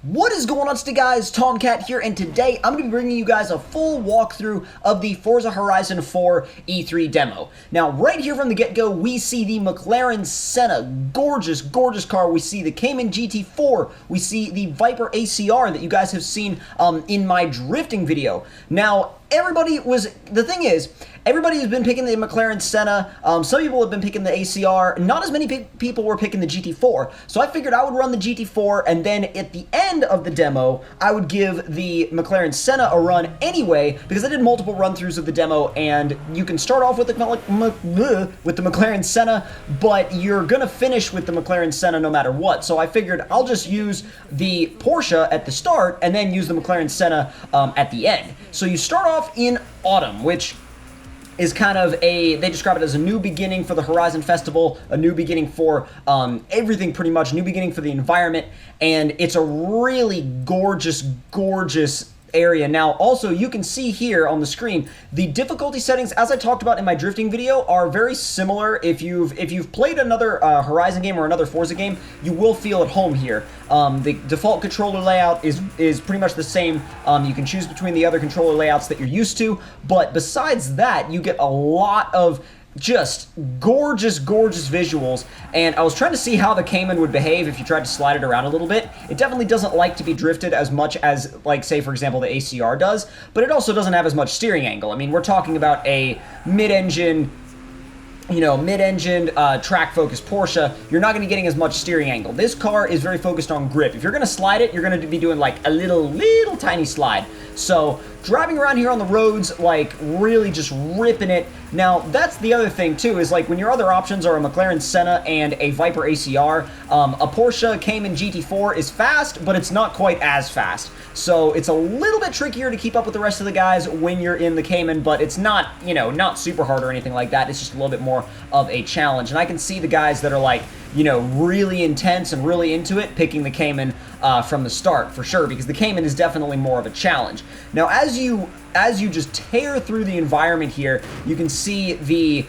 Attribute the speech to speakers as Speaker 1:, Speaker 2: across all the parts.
Speaker 1: What is going on today, guys? Tomcat here, and today I'm going to be bringing you guys a full walkthrough of the Forza Horizon 4 E3 demo. Now, right here from the get-go, we see the McLaren Senna, gorgeous, gorgeous car. We see the Cayman GT4. We see the Viper ACR that you guys have seen in my drifting video. Now, the thing is, everybody has been picking the McLaren Senna. Some people have been picking the ACR. Not as many people were picking the GT4. So I figured I would run the GT4, and then at the end of the demo, I would give the McLaren Senna a run anyway, because I did multiple run-throughs of the demo, and you can start off with the McLaren Senna, but you're going to finish with the McLaren Senna no matter what. So I figured I'll just use the Porsche at the start, and then use the McLaren Senna at the end. So you start off in autumn, which is kind of they describe it as a new beginning for the Horizon Festival, a new beginning for everything pretty much, new beginning for the environment, and it's a really gorgeous, gorgeous area. Now, also, you can see here on the screen, the difficulty settings, as I talked about in my drifting video, are very similar. If you've played another Horizon game or another Forza game, you will feel at home here. The default controller layout is pretty much the same. You can choose between the other controller layouts that you're used to, but besides that, you get a lot of just gorgeous, gorgeous visuals, and I was trying to see how the Cayman would behave if you tried to slide it around a little bit. It definitely doesn't like to be drifted as much as, like, say, for example, the ACR does, but it also doesn't have as much steering angle. I mean, we're talking about a mid-engine, track-focused Porsche. You're not going to be getting as much steering angle. This car is very focused on grip. If you're going to slide it, you're going to be doing, like, a little tiny slide. So, driving around here on the roads, like, really just ripping it. Now, that's the other thing, too, is, like, when your other options are a McLaren Senna and a Viper ACR, a Porsche Cayman GT4 is fast, but it's not quite as fast. So, it's a little bit trickier to keep up with the rest of the guys when you're in the Cayman, but it's not, not super hard or anything like that. It's just a little bit more of a challenge. And I can see the guys that are, like, really intense and really into it, picking the Cayman from the start, for sure, because the Cayman is definitely more of a challenge. Now, as you just tear through the environment here, you can see the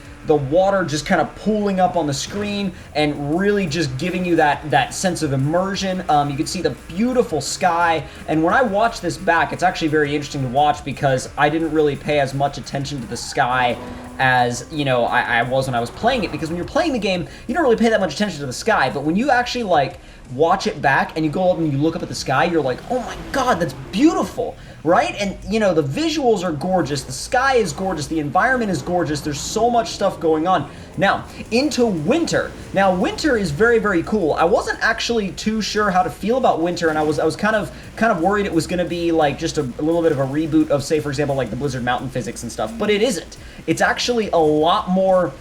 Speaker 1: water just kind of pooling up on the screen and really just giving you that sense of immersion. You can see the beautiful sky, and when I watch this back, it's actually very interesting to watch because I didn't really pay as much attention to the sky as, I was when I was playing it, because when you're playing the game, you don't really pay that much attention to the sky, but when you actually, like, watch it back and you go up and you look up at the sky, you're like, oh my god, that's beautiful, right? And, the visuals are gorgeous, the sky is gorgeous, the environment is gorgeous, there's so much stuff going on. Now, into winter. Now, winter is very, very cool. I wasn't actually too sure how to feel about winter, and I was kind of worried it was going to be, like, just a little bit of a reboot of, say, for example, like the Blizzard Mountain physics and stuff, but it isn't. It's actually a lot more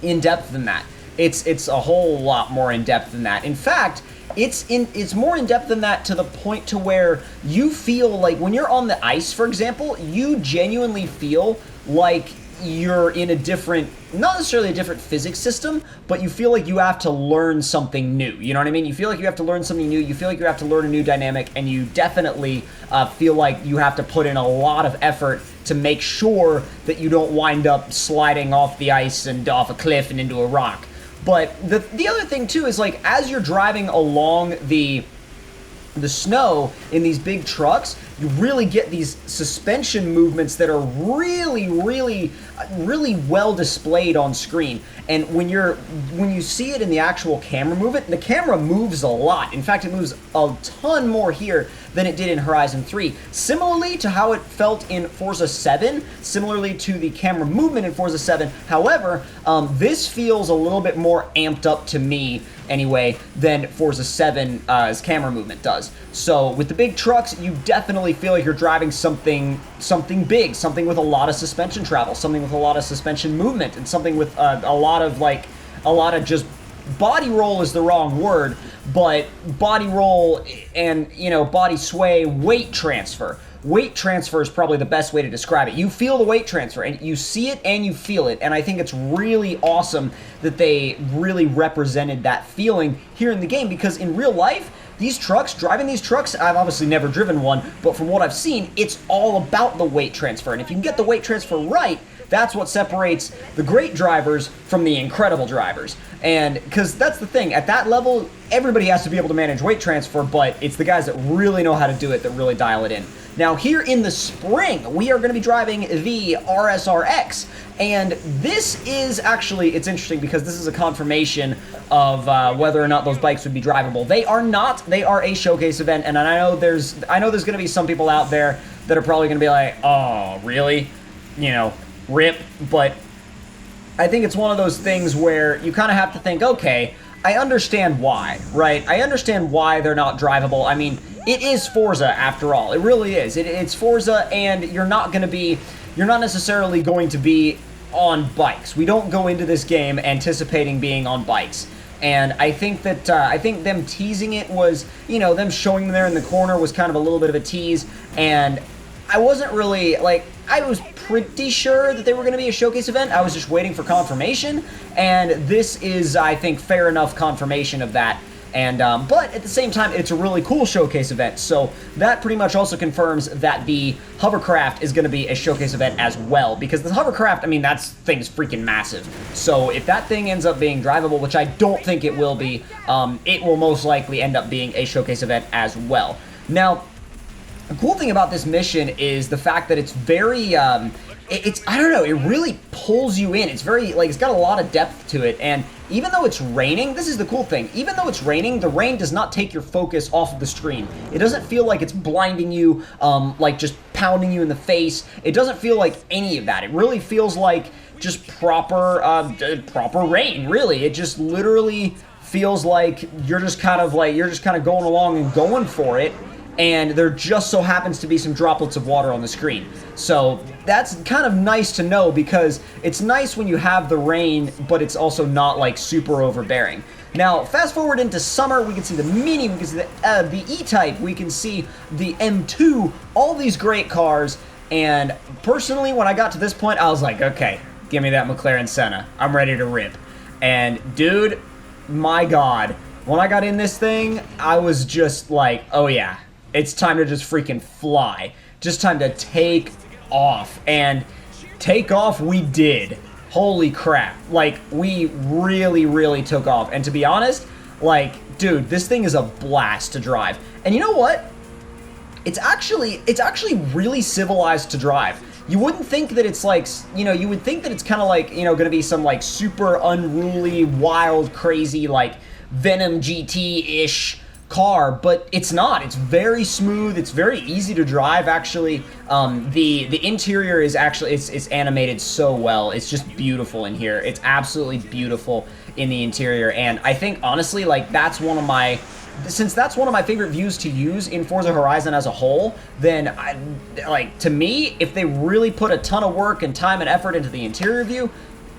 Speaker 1: in-depth than that. It's a whole lot more in-depth than that. In fact, it's more in-depth than that, to the point to where you feel like when you're on the ice, for example, you genuinely feel like you're in a different, not necessarily a different physics system, but you feel like you have to learn something new. You know what I mean? You feel like you have to learn something new, you feel like you have to learn a new dynamic, and you definitely feel like you have to put in a lot of effort to make sure that you don't wind up sliding off the ice and off a cliff and into a rock. But the other thing, too, is, like, as you're driving along the snow in these big trucks, you really get these suspension movements that are really, really, really well displayed on screen. And when you see it in the actual camera movement, the camera moves a lot. In fact, it moves a ton more here than it did in Horizon 3. Similarly to how it felt in Forza 7, similarly to the camera movement in Forza 7, however, this feels a little bit more amped up to me, anyway, than Forza 7's camera movement does. So with the big trucks, you definitely feel like you're driving something big, something with a lot of suspension travel, something with a lot of suspension movement, and something with a lot of just body roll is the wrong word, but body roll and, body sway, weight transfer. Weight transfer is probably the best way to describe it. You feel the weight transfer, and you see it and you feel it, and I think it's really awesome that they really represented that feeling here in the game, because in real life, driving these trucks, I've obviously never driven one, but from what I've seen, it's all about the weight transfer, and if you can get the weight transfer right, That's what separates the great drivers from the incredible drivers. And because that's the thing, at that level, everybody has to be able to manage weight transfer, but it's the guys that really know how to do it that really dial it in. Now, here in the spring, we are going to be driving the RSRX, and this is actually, it's interesting because this is a confirmation of whether or not those bikes would be drivable. They are not. They are a showcase event, and I know there's going to be some people out there that are probably going to be like, oh, really? You know, rip. But I think it's one of those things where you kind of have to think, okay, I understand why, right? I understand why they're not drivable. I mean, it is Forza after all. It really is. It's Forza, and you're not necessarily going to be on bikes. We don't go into this game anticipating being on bikes. And I think that, I think them teasing it was, you know, them showing them there in the corner was kind of a little bit of a tease. And I wasn't really, like, I was pretty sure that they were going to be a showcase event. I was just waiting for confirmation. And this is, I think, fair enough confirmation of that. And, but at the same time, it's a really cool showcase event. So that pretty much also confirms that the hovercraft is going to be a showcase event as well. Because the hovercraft, I mean, that thing's freaking massive. So if that thing ends up being drivable, which I don't think it will be, it will most likely end up being a showcase event as well. Now, the cool thing about this mission is the fact that it's very, I don't know, it really pulls you in. It's very, like, it's got a lot of depth to it, and even though it's raining, this is the cool thing, even though it's raining, the rain does not take your focus off of the screen. It doesn't feel like it's blinding you, like just pounding you in the face. It doesn't feel like any of that. It really feels like just proper rain, really. It just literally feels like you're just kind of going along and going for it, and there just so happens to be some droplets of water on the screen. So that's kind of nice to know, because it's nice when you have the rain, but it's also not like super overbearing. Now, fast forward into summer, we can see the Mini, we can see the E-Type, we can see the M2, all these great cars, and personally, when I got to this point, I was like, okay, give me that McLaren Senna. I'm ready to rip. And dude, my God, when I got in this thing, I was just like, oh yeah, it's time to just freaking fly. Just time to take off. And take off we did. Holy crap. Like, we really, really took off. And to be honest, like, dude, this thing is a blast to drive. And you know what? It's actually really civilized to drive. You wouldn't think that it's like, you know, you would think that it's kind of like, you know, going to be some like super unruly, wild, crazy, like Venom GT-ish car, but it's not. It's very smooth. It's very easy to drive, actually. The interior is actually, it's animated so well. It's just beautiful in here. It's absolutely beautiful in the interior, and I think, honestly, like, that's one of my, since that's one of my favorite views to use in Forza Horizon as a whole, then, like, to me, if they really put a ton of work and time and effort into the interior view,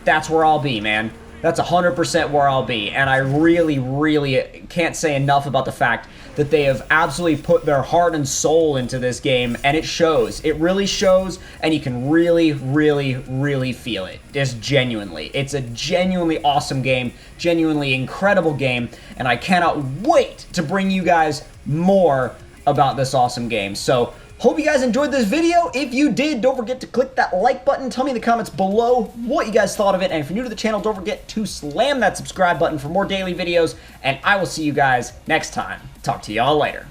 Speaker 1: that's where I'll be, man. That's 100% where I'll be, and I really, really can't say enough about the fact that they have absolutely put their heart and soul into this game, and it shows. It really shows, and you can really, really, really feel it. Just genuinely. It's a genuinely awesome game, genuinely incredible game, and I cannot wait to bring you guys more about this awesome game. So, hope you guys enjoyed this video. If you did, don't forget to click that like button. Tell me in the comments below what you guys thought of it. And if you're new to the channel, don't forget to slam that subscribe button for more daily videos. And I will see you guys next time. Talk to y'all later.